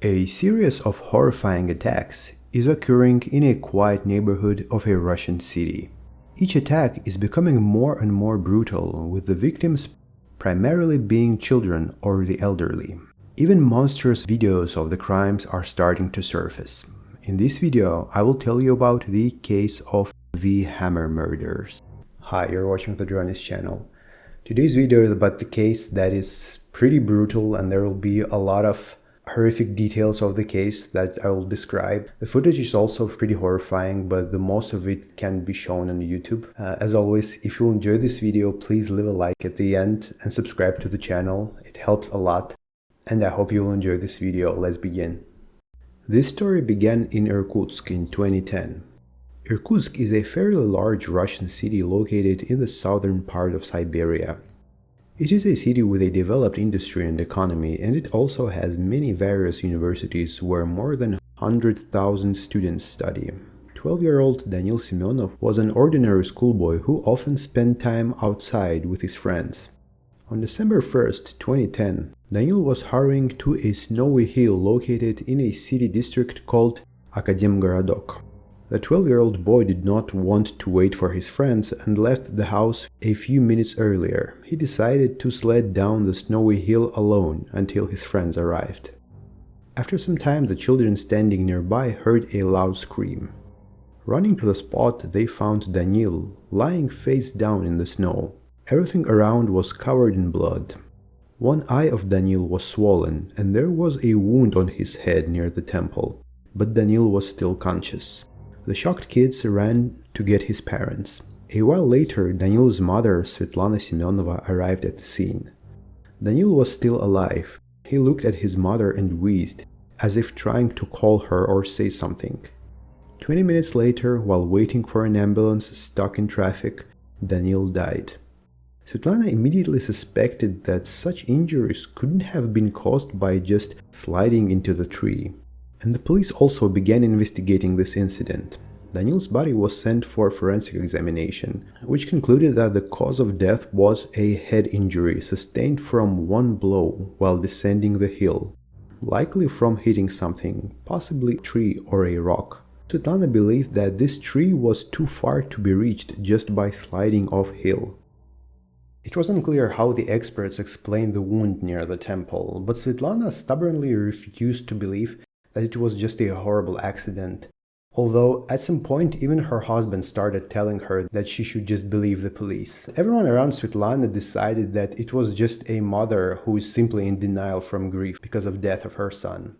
A series of horrifying attacks is occurring in a quiet neighborhood of a Russian city. Each attack is becoming more and more brutal, with the victims primarily being children or the elderly. Even monstrous videos of the crimes are starting to surface. In this video, I will tell you about the case of the Hammer murders. Hi, you're watching the Journalist channel. Today's video is about the case that is pretty brutal, and there will be a lot of horrific details of the case that I will describe. The footage is also pretty horrifying, but the most of it can be shown on YouTube. As always, if you enjoy this video, please leave a like at the end and subscribe to the channel. It helps a lot, and I hope you will enjoy this video. Let's begin. This story began in Irkutsk in 2010. Irkutsk is a fairly large Russian city located in the southern part of Siberia. It is a city with a developed industry and economy, and it also has many various universities where more than 100,000 students study. 12-year-old Daniil Semyonov was an ordinary schoolboy who often spent time outside with his friends. On December 1st, 2010, Daniil was hurrying to a snowy hill located in a city district called Academgorodok. The 12-year-old boy did not want to wait for his friends and left the house a few minutes earlier. He decided to sled down the snowy hill alone until his friends arrived. After some time, the children standing nearby heard a loud scream. Running to the spot, they found Daniil lying face down in the snow. Everything around was covered in blood. One eye of Daniil was swollen, and there was a wound on his head near the temple, but Daniil was still conscious. The shocked kids ran to get his parents. A while later, Daniil's mother, Svetlana Semyonova, arrived at the scene. Daniil was still alive. He looked at his mother and wheezed, as if trying to call her or say something. 20 minutes later, while waiting for an ambulance stuck in traffic, Daniil died. Svetlana immediately suspected that such injuries couldn't have been caused by just sliding into the tree. And the police also began investigating this incident. Daniil's body was sent for forensic examination, which concluded that the cause of death was a head injury sustained from one blow while descending the hill, likely from hitting something, possibly a tree or a rock. Svetlana believed that this tree was too far to be reached just by sliding off hill. It was unclear how the experts explained the wound near the temple, but Svetlana stubbornly refused to believe that it was just a horrible accident, although at some point even her husband started telling her that she should just believe the police. Everyone around Svetlana decided that it was just a mother who is simply in denial from grief because of death of her son.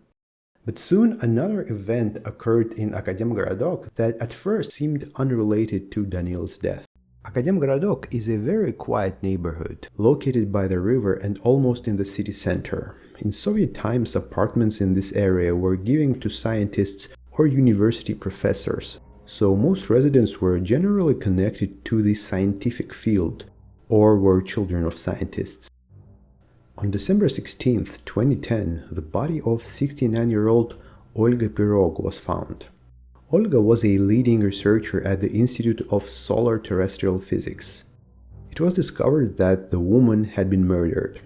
But soon another event occurred in Academgorodok that at first seemed unrelated to Daniil's death. Academgorodok is a very quiet neighborhood, located by the river and almost in the city center. In Soviet times, apartments in this area were given to scientists or university professors, so most residents were generally connected to the scientific field or were children of scientists. On December 16, 2010, the body of 69-year-old Olga Pirog was found. Olga was a leading researcher at the Institute of Solar Terrestrial Physics. It was discovered that the woman had been murdered.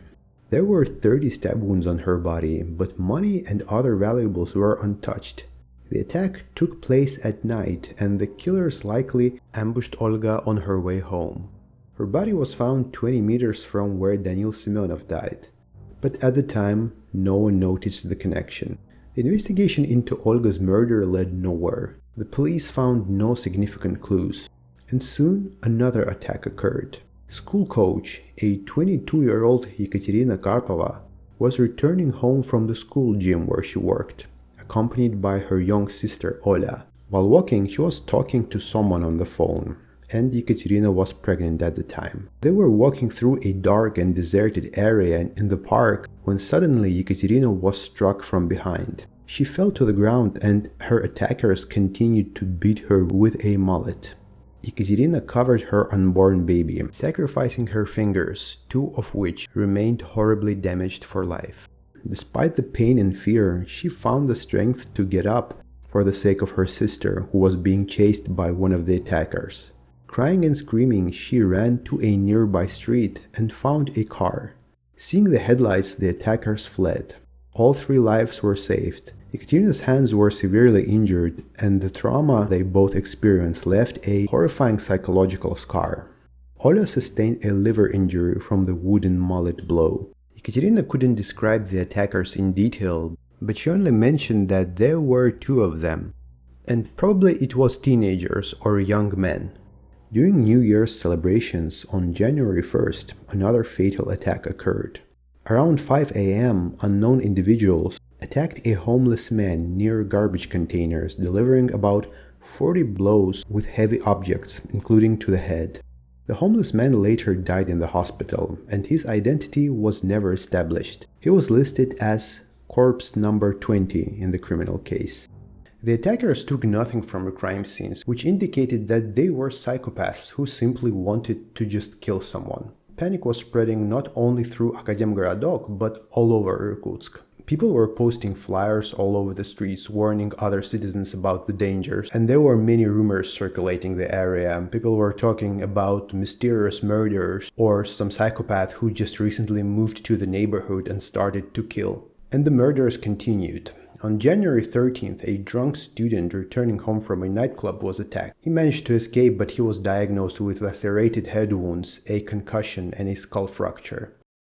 There were 30 stab wounds on her body, but money and other valuables were untouched. The attack took place at night, and the killers likely ambushed Olga on her way home. Her body was found 20 meters from where Daniil Semyonov died, but at the time, no one noticed the connection. The investigation into Olga's murder led nowhere. The police found no significant clues, and soon another attack occurred. School coach, a 22-year-old Ekaterina Karpova, was returning home from the school gym where she worked, accompanied by her young sister Oля. While walking, she was talking to someone on the phone, and Ekaterina was pregnant at the time. They were walking through a dark and deserted area in the park when suddenly Ekaterina was struck from behind. She fell to the ground, and her attackers continued to beat her with a mallet. Ekaterina covered her unborn baby, sacrificing her fingers, two of which remained horribly damaged for life. Despite the pain and fear, she found the strength to get up for the sake of her sister, who was being chased by one of the attackers. Crying and screaming, she ran to a nearby street and found a car. Seeing the headlights, the attackers fled. All 3 lives were saved. Ekaterina's hands were severely injured, and the trauma they both experienced left a horrifying psychological scar. Oля sustained a liver injury from the wooden mallet blow. Ekaterina couldn't describe the attackers in detail, but she only mentioned that there were 2 of them, and probably it was teenagers or young men. During New Year's celebrations on January 1st, another fatal attack occurred. Around 5 a.m., unknown individuals attacked a homeless man near garbage containers, delivering about 40 blows with heavy objects, including to the head. The homeless man later died in the hospital, and his identity was never established. He was listed as corpse number 20 in the criminal case. The attackers took nothing from the crime scenes, which indicated that they were psychopaths who simply wanted to just kill someone. Panic was spreading not only through Academgorodok, but all over Irkutsk. People were posting flyers all over the streets warning other citizens about the dangers, and there were many rumors circulating the area. People were talking about mysterious murderers or some psychopath who just recently moved to the neighborhood and started to kill. And the murders continued. On January 13th, a drunk student returning home from a nightclub was attacked. He managed to escape, but he was diagnosed with lacerated head wounds, a concussion, and a skull fracture.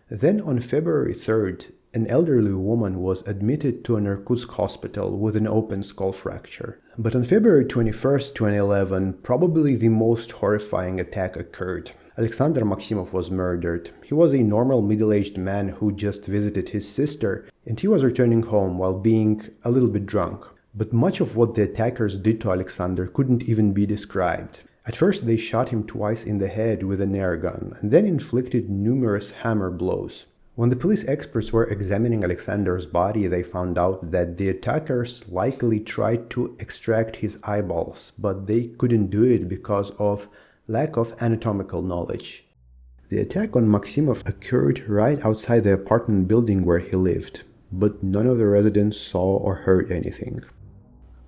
Then on February 3rd, an elderly woman was admitted to an Irkutsk hospital with an open skull fracture. But on February 21st, 2011, probably the most horrifying attack occurred. Alexander Maximov was murdered. He was a normal middle-aged man who just visited his sister, and he was returning home while being a little bit drunk. But much of what the attackers did to Alexander couldn't even be described. At first they shot him twice in the head with an air gun, and then inflicted numerous hammer blows. When the police experts were examining Alexander's body, they found out that the attackers likely tried to extract his eyeballs, but they couldn't do it because of lack of anatomical knowledge. The attack on Maximov occurred right outside the apartment building where he lived, but none of the residents saw or heard anything.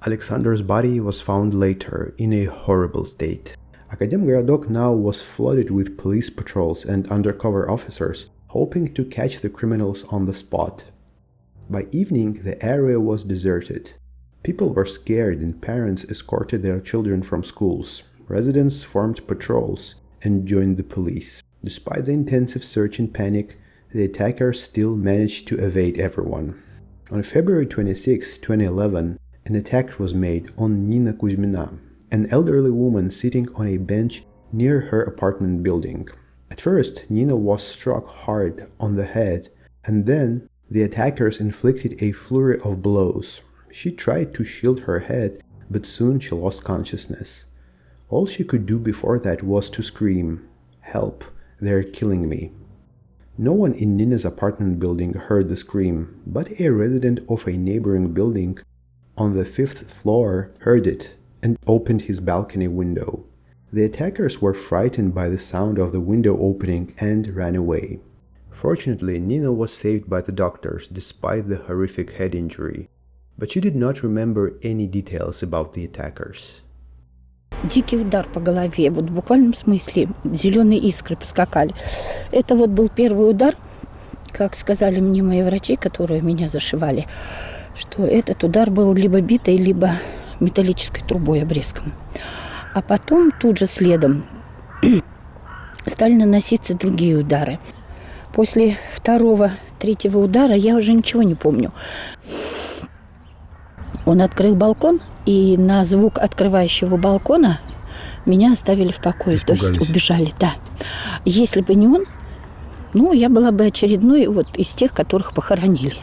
Alexander's body was found later in a horrible state. Academgorodok now was flooded with police patrols and undercover officers, hoping to catch the criminals on the spot. By evening, the area was deserted. People were scared and parents escorted their children from schools. Residents formed patrols and joined the police. Despite the intensive search and panic, the attackers still managed to evade everyone. On February 26, 2011, an attack was made on Nina Kuzmina, an elderly woman sitting on a bench near her apartment building. At first, Nina was struck hard on the head, and then the attackers inflicted a flurry of blows. She tried to shield her head, but soon she lost consciousness. All she could do before that was to scream, "Help, they're killing me." No one in Nina's apartment building heard the scream, but a resident of a neighboring building on the 5th floor heard it and opened his balcony window. The attackers were frightened by the sound of the window opening and ran away. Fortunately, Nina was saved by the doctors despite the horrific head injury, but she did not remember any details about the attackers. Дикий удар по голове, вот в буквальном смысле зеленые искры поскакали. Это вот был первый удар, как сказали мне мои врачи, которые меня зашивали, что этот удар был либо битой, либо металлической трубой обрезком. А потом тут же следом стали наноситься другие удары. После второго, третьего удара я уже ничего не помню. Он открыл балкон, и на звук открывающего балкона меня оставили в покое, то есть убежали, да. Если бы не он, я была бы очередной вот из тех, которых похоронили.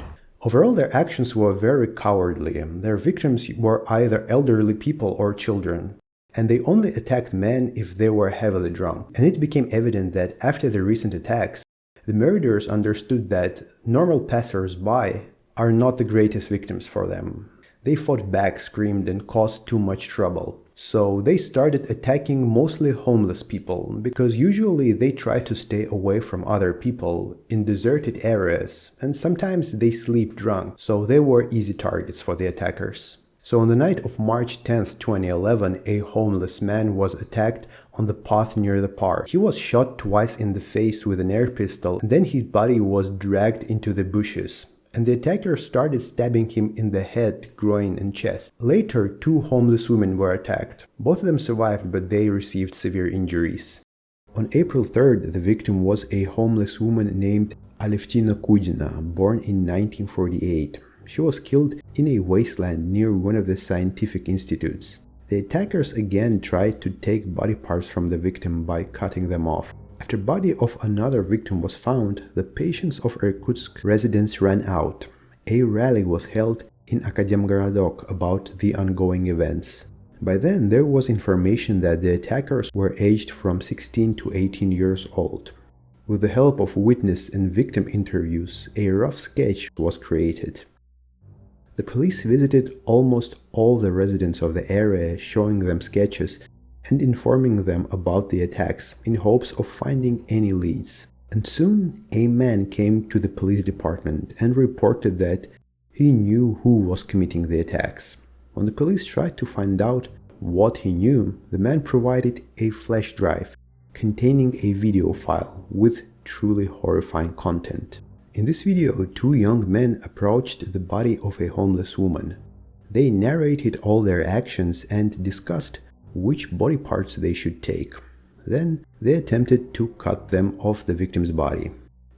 Overall, their actions were very cowardly. Their victims were either elderly people or children, and they only attacked men if they were heavily drunk. And it became evident that after the recent attacks, the murderers understood that normal passers-by are not the greatest victims for them. They fought back, screamed, and caused too much trouble. So they started attacking mostly homeless people, because usually they try to stay away from other people in deserted areas, and sometimes they sleep drunk, so they were easy targets for the attackers. So on the night of March 10th, 2011, a homeless man was attacked on the path near the park. He was shot twice in the face with an air pistol, and then his body was dragged into the bushes. and the attacker started stabbing him in the head, groin, and chest. Later, 2 homeless women were attacked. Both of them survived, but they received severe injuries. On April 3rd, the victim was a homeless woman named Alevtina Kudina, born in 1948. She was killed in a wasteland near one of the scientific institutes. The attackers again tried to take body parts from the victim by cutting them off. After body of another victim was found, the patience of Irkutsk residents ran out. A rally was held in Academgorodok about the ongoing events. By then, there was information that the attackers were aged from 16 to 18 years old. With the help of witness and victim interviews, a rough sketch was created. The police visited almost all the residents of the area, showing them sketches and informing them about the attacks in hopes of finding any leads. And soon a man came to the police department and reported that he knew who was committing the attacks. When the police tried to find out what he knew, the man provided a flash drive containing a video file with truly horrifying content. In this video, 2 young men approached the body of a homeless woman. They narrated all their actions and discussed which body parts they should take. Then they attempted to cut them off the victim's body.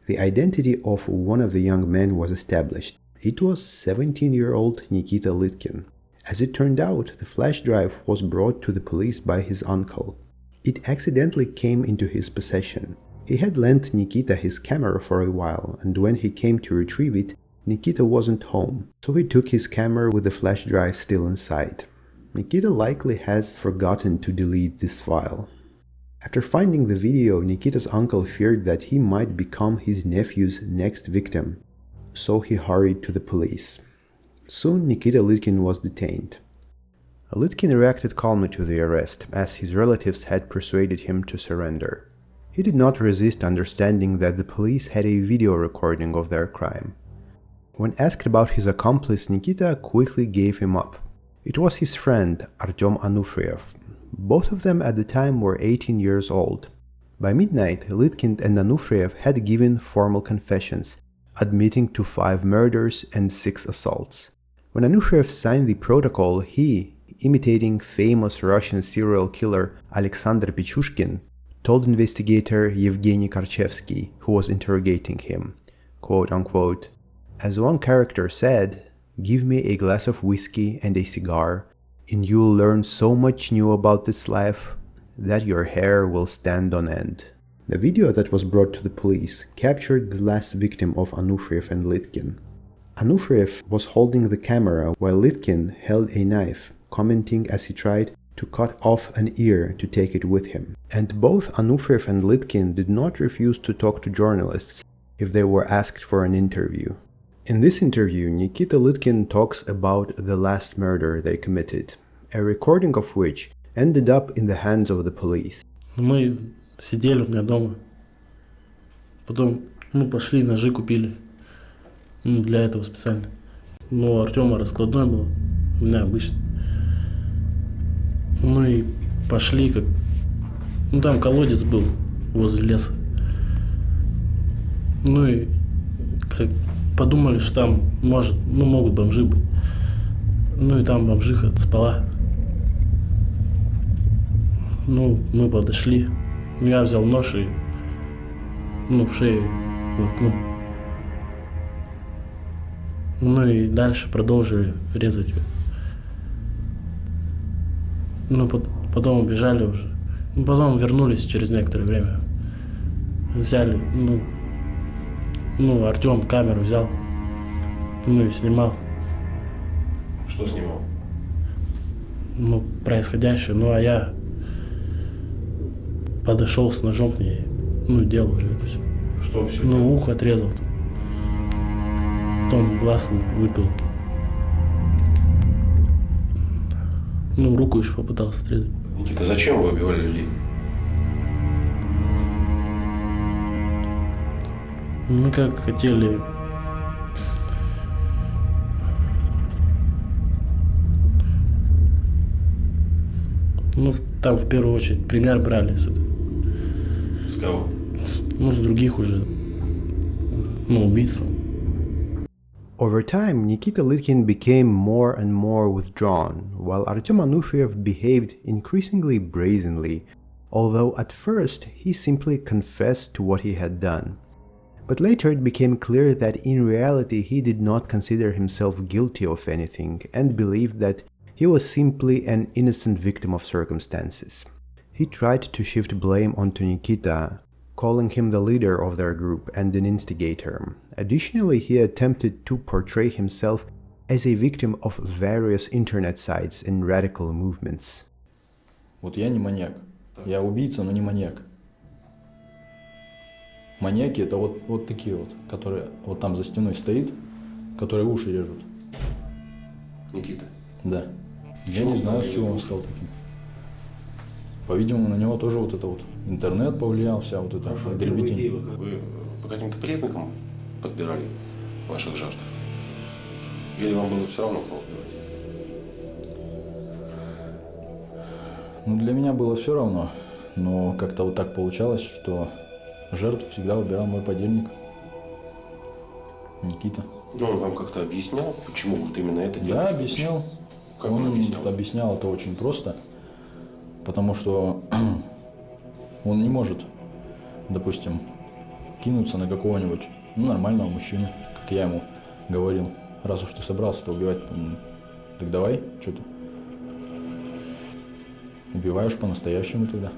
The identity of one of the young men was established. It was 17-year-old Nikita Litkin. As it turned out, the flash drive was brought to the police by his uncle. It accidentally came into his possession. He had lent Nikita his camera for a while, and when he came to retrieve it, Nikita wasn't home, so he took his camera with the flash drive still inside. Nikita likely has forgotten to delete this file. After finding the video, Nikita's uncle feared that he might become his nephew's next victim, so he hurried to the police. Soon Nikita Litkin was detained. Litkin reacted calmly to the arrest, as his relatives had persuaded him to surrender. He did not resist understanding that the police had a video recording of their crime. When asked about his accomplice, Nikita quickly gave him up. It was his friend, Artyom Anufriev. Both of them at the time were 18 years old. By midnight, Litkin and Anufriev had given formal confessions, admitting to 5 murders and 6 assaults. When Anufriev signed the protocol, he, imitating famous Russian serial killer Alexander Pichushkin, told investigator Yevgeny Karchevsky, who was interrogating him, quote unquote, "As one character said, give me a glass of whiskey and a cigar, and you'll learn so much new about this life that your hair will stand on end." The video that was brought to the police captured the last victim of Anufriev and Litkin. Anufriev was holding the camera while Litkin held a knife, commenting as he tried to cut off an ear to take it with him. And both Anufriev and Litkin did not refuse to talk to journalists if they were asked for an interview. In this interview, Nikita Litkin talks about the last murder they committed, a recording of which ended up in the hands of the police. Мы сидели у меня дома, потом пошли, ножи купили, для этого специально. У Артема раскладной был, у меня обычный. И пошли как... там колодец был возле леса. И как подумали, что там могут бомжи быть. И там бомжиха спала. Мы подошли. Я взял нож и в шею воткнул. И дальше продолжили резать ее. Потом убежали уже. Потом вернулись через некоторое время. Взяли, Артем камеру взял, и снимал. Что снимал? Происходящее. А я подошел с ножом к ней, делал уже это все. Что все? Ухо отрезал. Потом глаз выпил. Руку еще попытался отрезать. Никита, зачем вы убивали людей? Мы как хотели... там в первую очередь пример брали с этого. С кого? С других уже, убийств. Over time, Nikita Litkin became more and more withdrawn, while Artyom Anufriev behaved increasingly brazenly, although at first he simply confessed to what he had done. But later it became clear that in reality he did not consider himself guilty of anything and believed that he was simply an innocent victim of circumstances. He tried to shift blame onto Nikita, calling him the leader of their group and an instigator. Additionally, he attempted to portray himself as a victim of various internet sites and radical movements. Вот я не маньяк. Я убийца, но не маньяк. Маньяки это вот такие вот, которые вот там за стеной стоит, которые уши режут. Никита? Да. Я не знаю, с чего он стал таким. По-видимому, на него тоже вот это вот интернет повлиял, вся вот эта дребедень. Вы по каким-то признакам подбирали ваших жертв? Или вам было все равно, кого убивать? Ну, для меня было все равно, но как-то вот так получалось, что жертв всегда выбирал мой подельник, Никита. Ну, он вам как-то объяснял, почему вот именно это делаешь? Да, объяснял. Как он объяснял? Объяснял это очень просто, потому что он не может, допустим, кинуться на какого-нибудь нормального мужчину, как я ему говорил. Раз уж ты собрался-то убивать, так давай, что ты. Убиваешь по-настоящему тогда.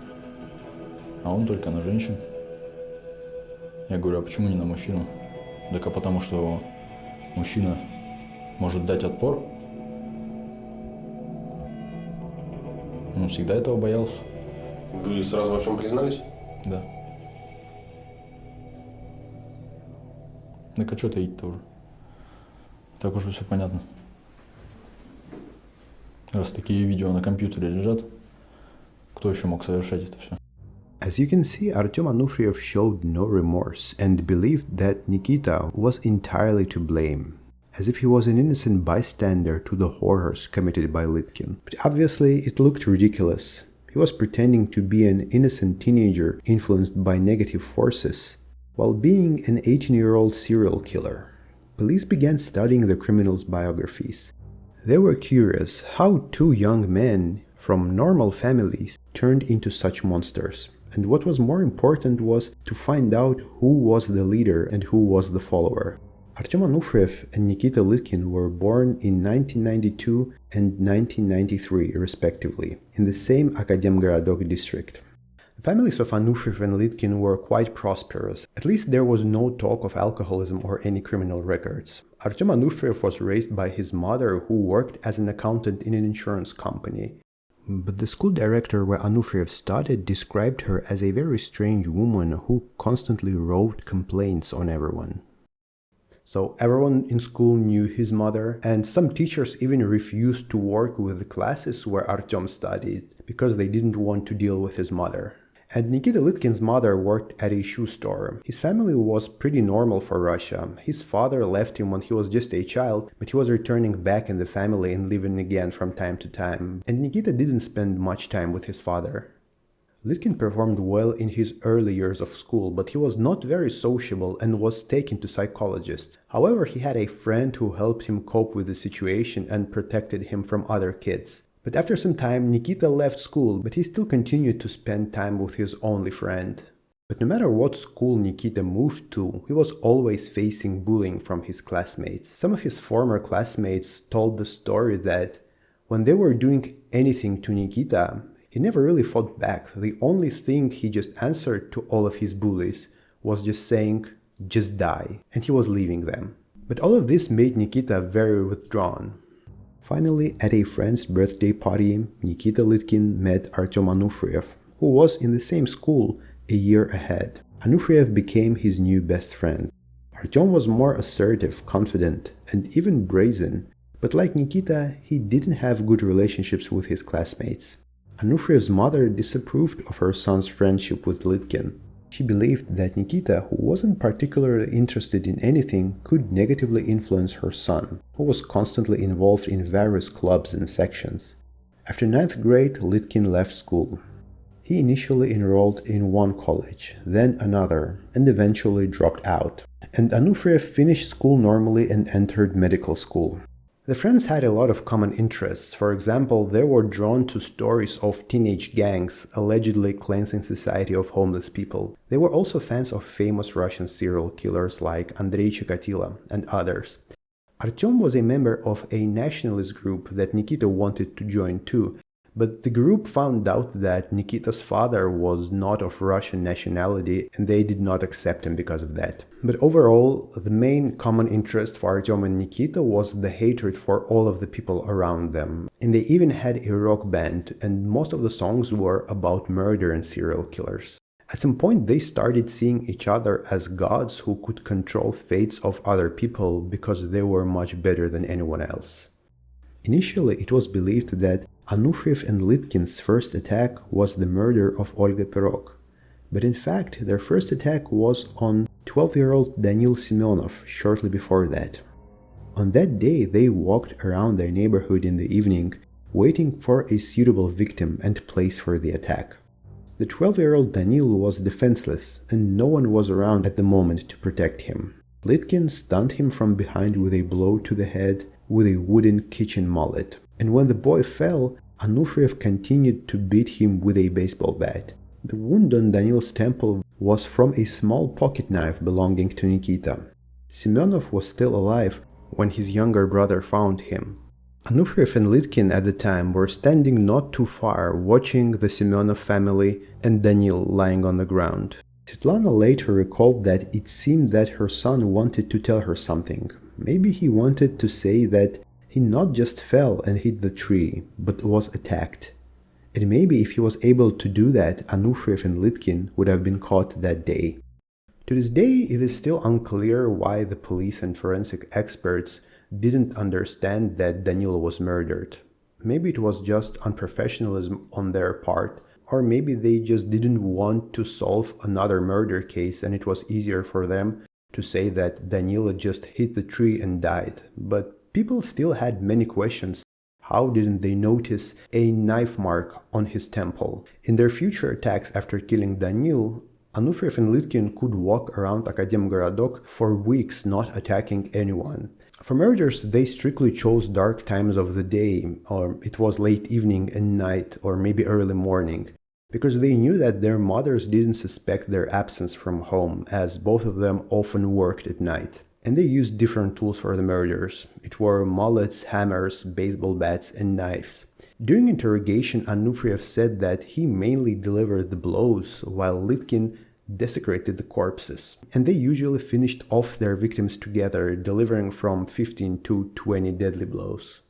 А он только на женщин. Я говорю, а почему не на мужчину? Так а потому что мужчина может дать отпор. Он всегда этого боялся. Вы сразу во всем признались? Да. Так а что таить-то уже? Так уже все понятно. Раз такие видео на компьютере лежат, кто еще мог совершать это все? As you can see, Artyom Anufriev showed no remorse and believed that Nikita was entirely to blame, as if he was an innocent bystander to the horrors committed by Litkin. But obviously it looked ridiculous. He was pretending to be an innocent teenager influenced by negative forces, while being an 18-year-old serial killer. Police began studying the criminals' biographies. They were curious how two young men from normal families turned into such monsters. And what was more important was to find out who was the leader and who was the follower. Artyom Anufriev and Nikita Litkin were born in 1992 and 1993 respectively, in the same Academgorodok district. The families of Anufriev and Litkin were quite prosperous. At least there was no talk of alcoholism or any criminal records. Artyom Anufriev was raised by his mother, who worked as an accountant in an insurance company. But the school director where Anufriev studied described her as a very strange woman who constantly wrote complaints on everyone. So everyone in school knew his mother, and some teachers even refused to work with the classes where Artyom studied because they didn't want to deal with his mother. And Nikita Litkin's mother worked at a shoe store. His family was pretty normal for Russia. His father left him when he was just a child, but he was returning back in the family and living again from time to time. And Nikita didn't spend much time with his father. Litkin performed well in his early years of school, but he was not very sociable and was taken to psychologists. However, he had a friend who helped him cope with the situation and protected him from other kids. But after some time, Nikita left school, but he still continued to spend time with his only friend. But no matter what school Nikita moved to, he was always facing bullying from his classmates. Some of his former classmates told the story that when they were doing anything to Nikita, he never really fought back. The only thing he just answered to all of his bullies was just saying, "Just die," and he was leaving them. But all of this made Nikita very withdrawn. Finally, at a friend's birthday party, Nikita Litkin met Artyom Anufriev, who was in the same school a year ahead. Anufriev became his new best friend. Artyom was more assertive, confident, and even brazen, but like Nikita, he didn't have good relationships with his classmates. Anufriev's mother disapproved of her son's friendship with Litkin. She believed that Nikita, who wasn't particularly interested in anything, could negatively influence her son, who was constantly involved in various clubs and sections. After 9th grade, Litkin left school. He initially enrolled in one college, then another, and eventually dropped out. And Anufriev finished school normally and entered medical school. The friends had a lot of common interests. For example, they were drawn to stories of teenage gangs allegedly cleansing society of homeless people. They were also fans of famous Russian serial killers like Andrei Chikatilo and others. Artyom was a member of a nationalist group that Nikita wanted to join too, but the group found out that Nikita's father was not of Russian nationality and they did not accept him because of that. But overall, the main common interest for Artyom and Nikita was the hatred for all of the people around them. And they even had a rock band, and most of the songs were about murder and serial killers. At some point, they started seeing each other as gods who could control fates of other people because they were much better than anyone else. Initially, it was believed that Anufriev and Litkin's first attack was the murder of Olga Pirog. But in fact, their first attack was on 12-year-old Danil Semyonov shortly before that. On that day, they walked around their neighborhood in the evening, waiting for a suitable victim and place for the attack. The 12-year-old Danil was defenseless, and no one was around at the moment to protect him. Litkin stunned him from behind with a blow to the head with a wooden kitchen mallet. And when the boy fell, Anufriev continued to beat him with a baseball bat. The wound on Danil's temple was from a small pocket knife belonging to Nikita. Semyonov was still alive when his younger brother found him. Anufriev and Litkin at the time were standing not too far, watching the Semyonov family and Danil lying on the ground. Svetlana later recalled that it seemed that her son wanted to tell her something. Maybe he wanted to say that he not just fell and hit the tree, but was attacked. And maybe if he was able to do that, Anufriev and Litkin would have been caught that day. To this day, it is still unclear why the police and forensic experts didn't understand that Danil was murdered. Maybe it was just unprofessionalism on their part, or maybe they just didn't want to solve another murder case and it was easier for them to say that Danil just hit the tree and died. But people still had many questions. How didn't they notice a knife mark on his temple? In their future attacks after killing Danil, Anufriev and Litkin could walk around Academgorodok for weeks not attacking anyone. For murders, they strictly chose dark times of the day, or it was late evening and night, or maybe early morning, because they knew that their mothers didn't suspect their absence from home, as both of them often worked at night. And they used different tools for the murders. It were mallets, hammers, baseball bats, and knives. During interrogation, Anufriev said that he mainly delivered the blows, while Litkin desecrated the corpses, and they usually finished off their victims together, delivering from 15 to 20 deadly blows.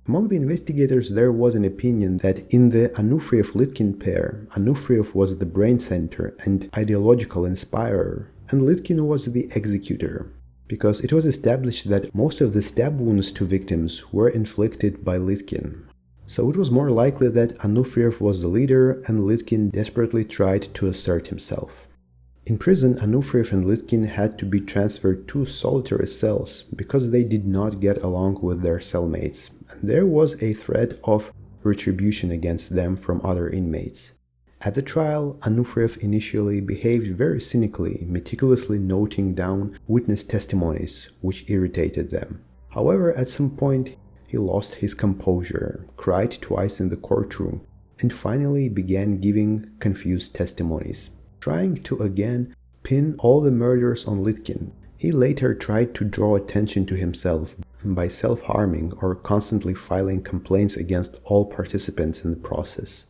Among the investigators, there was an opinion that in the Anufriev-Litkin pair, Anufriev was the brain center and ideological inspirer, and Litkin was the executor, because it was established that most of the stab wounds to victims were inflicted by Litkin. So it was more likely that Anufriev was the leader and Litkin desperately tried to assert himself. In prison, Anufriev and Litkin had to be transferred to solitary cells because they did not get along with their cellmates, and there was a threat of retribution against them from other inmates. At the trial, Anufriev initially behaved very cynically, meticulously noting down witness testimonies, which irritated them. However, at some point, he lost his composure, cried twice in the courtroom, and finally began giving confused testimonies, trying to again pin all the murders on Litkin. He later tried to draw attention to himself by self-harming or constantly filing complaints against all participants in the process.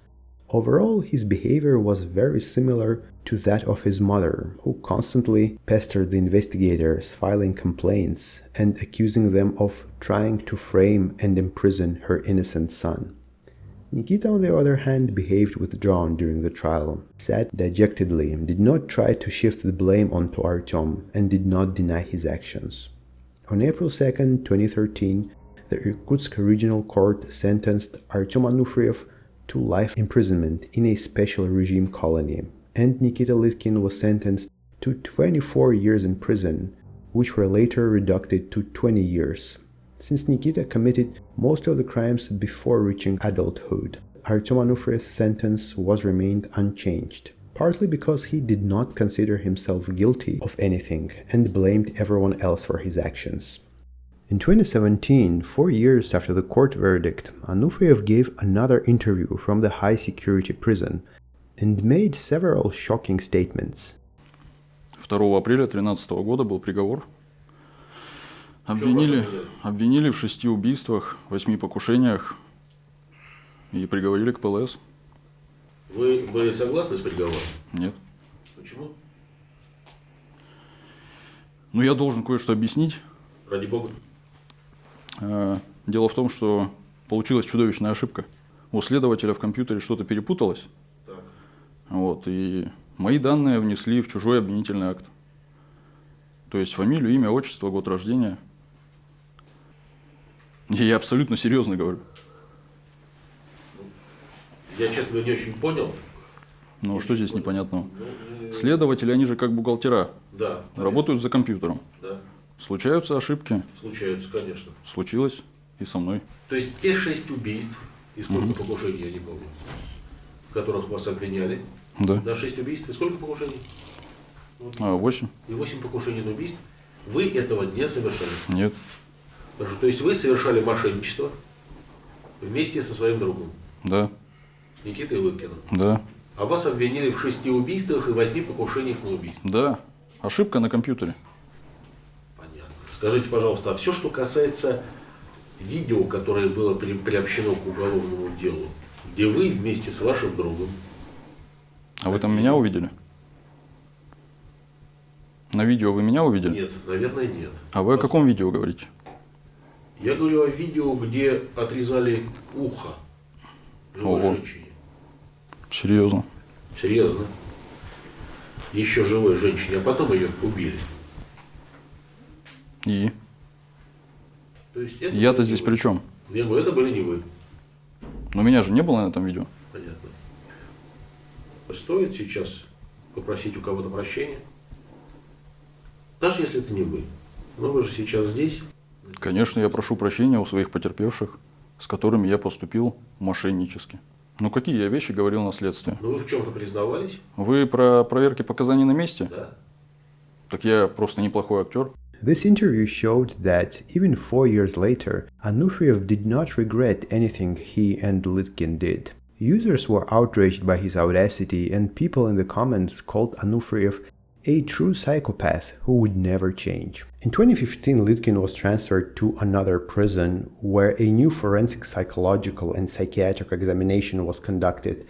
Overall, his behavior was very similar to that of his mother, who constantly pestered the investigators, filing complaints and accusing them of trying to frame and imprison her innocent son. Nikita, on the other hand, behaved withdrawn during the trial, sat dejectedly, did not try to shift the blame onto Artyom, and did not deny his actions. On April 2, 2013, the Irkutsk Regional Court sentenced Artyom Anufriev to life imprisonment in a special regime colony, and Nikita Litkin was sentenced to 24 years in prison, which were later reduced to 20 years. Since Nikita committed most of the crimes before reaching adulthood, Artyom Anufriev's sentence was remained unchanged. partly because he did not consider himself guilty of anything and blamed everyone else for his actions. In 2017, 4 years after the court verdict, Anufriyev gave another interview from the high-security prison and made several shocking statements. 2 апреля 2013 года был приговор. Обвинили в 6 убийствах, 8 покушениях и приговорили к ПЛС. Вы были согласны с приговором? Нет. Почему? Ну, я должен кое-что объяснить. Ради бога. Дело в том, что получилась чудовищная ошибка. У следователя в компьютере что-то перепуталось. Так. Вот, и мои данные внесли в чужой обвинительный акт. То есть фамилию, имя, отчество, год рождения. Я абсолютно серьезно говорю. Я, честно говоря, не очень понял. Ну, что здесь непонятного? Следователи, они же как бухгалтера. Да. Работают за компьютером. Да. Случаются ошибки. Случаются, конечно. Случилось и со мной. То есть те 6 убийств, и сколько покушений, я не помню, в которых вас обвиняли. Да. Да, 6 убийств, и сколько покушений? 8? И 8 покушений на убийств. Вы этого не совершали? Нет. Хорошо. То есть вы совершали мошенничество вместе со своим другом? Да. Никитой Лыткиным? Да. А вас обвинили в 6 убийствах и 8 покушениях на убийство? Да. Ошибка на компьютере. Понятно. Скажите, пожалуйста, а все, что касается видео, которое было приобщено к уголовному делу, где вы вместе с вашим другом... А вы там меня увидели? На видео вы меня увидели? Нет, наверное, нет. А вы о каком видео говорите? Я говорю о видео, где отрезали ухо живой Ого. женщине. Серьезно? Серьезно. Еще живой женщине, а потом ее убили. И? То есть это Я-то были здесь не при вы. чем? Я говорю, это были не вы. Но меня же не было на этом видео. Понятно. Стоит сейчас попросить у кого-то прощения? Даже если это не вы. Но вы же сейчас здесь. Конечно, я прошу прощения у своих потерпевших, с которыми я поступил мошеннически. Ну, какие я вещи говорил на следствии? Но вы в чем-то признавались? Вы про проверки показаний на месте? Да. Так я просто неплохой актер. This interview showed that even 4 years later, Anufriyev did not regret anything he and Lytkin did. Users were outraged by his audacity, and people in the comments called Anufriyev a true psychopath who would never change. In 2015, Lytkin was transferred to another prison where a new forensic psychological and psychiatric examination was conducted,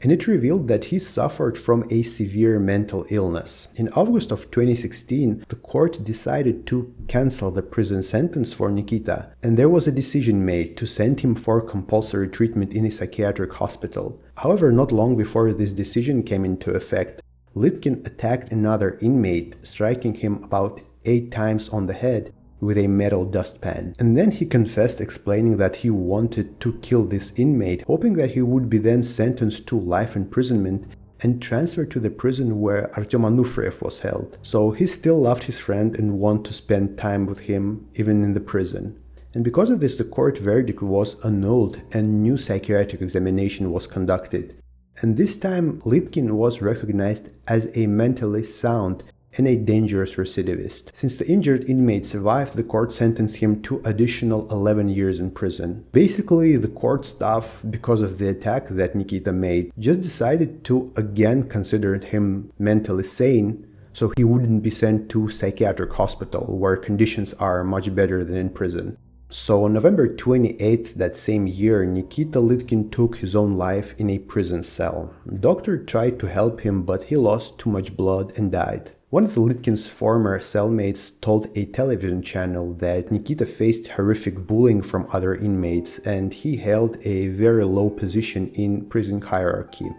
and it revealed that he suffered from a severe mental illness. In August of 2016, the court decided to cancel the prison sentence for Nikita, and there was a decision made to send him for compulsory treatment in a psychiatric hospital. However, not long before this decision came into effect, Lytkin attacked another inmate, striking him about 8 times on the head with a metal dustpan. And then he confessed, explaining that he wanted to kill this inmate, hoping that he would be then sentenced to life imprisonment and transferred to the prison where Artyom Anufriyev was held. So he still loved his friend and wanted to spend time with him even in the prison. And because of this, the court verdict was annulled and new psychiatric examination was conducted. And this time, Lytkin was recognized as a mentally sound and a dangerous recidivist. Since the injured inmate survived, the court sentenced him to additional 11 years in prison. Basically, the court staff, because of the attack that Nikita made, just decided to again consider him mentally sane, so he wouldn't be sent to psychiatric hospital, where conditions are much better than in prison. So on November 28th that same year, Nikita Lytkin took his own life in a prison cell. The doctor tried to help him, but he lost too much blood and died. One of the Lytkin's former cellmates told a television channel that Nikita faced horrific bullying from other inmates, and he held a very low position in prison hierarchy.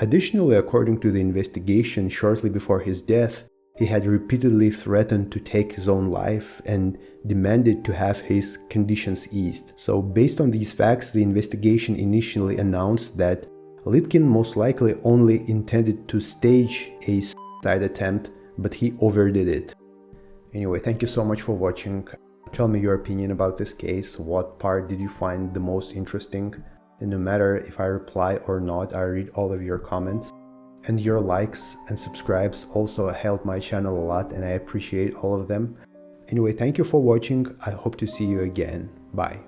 Additionally, according to the investigation, shortly before his death, he had repeatedly threatened to take his own life and demanded to have his conditions eased. So based on these facts, the investigation initially announced that Lytkin most likely only intended to stage a suicide attempt, but he overdid it. Anyway, thank you so much for watching. Tell me your opinion about this case. What part did you find the most interesting? And no matter if I reply or not, I read all of your comments. and your likes and subscribes also help my channel a lot, and I appreciate all of them. Anyway, thank you for watching. I hope to see you again. Bye.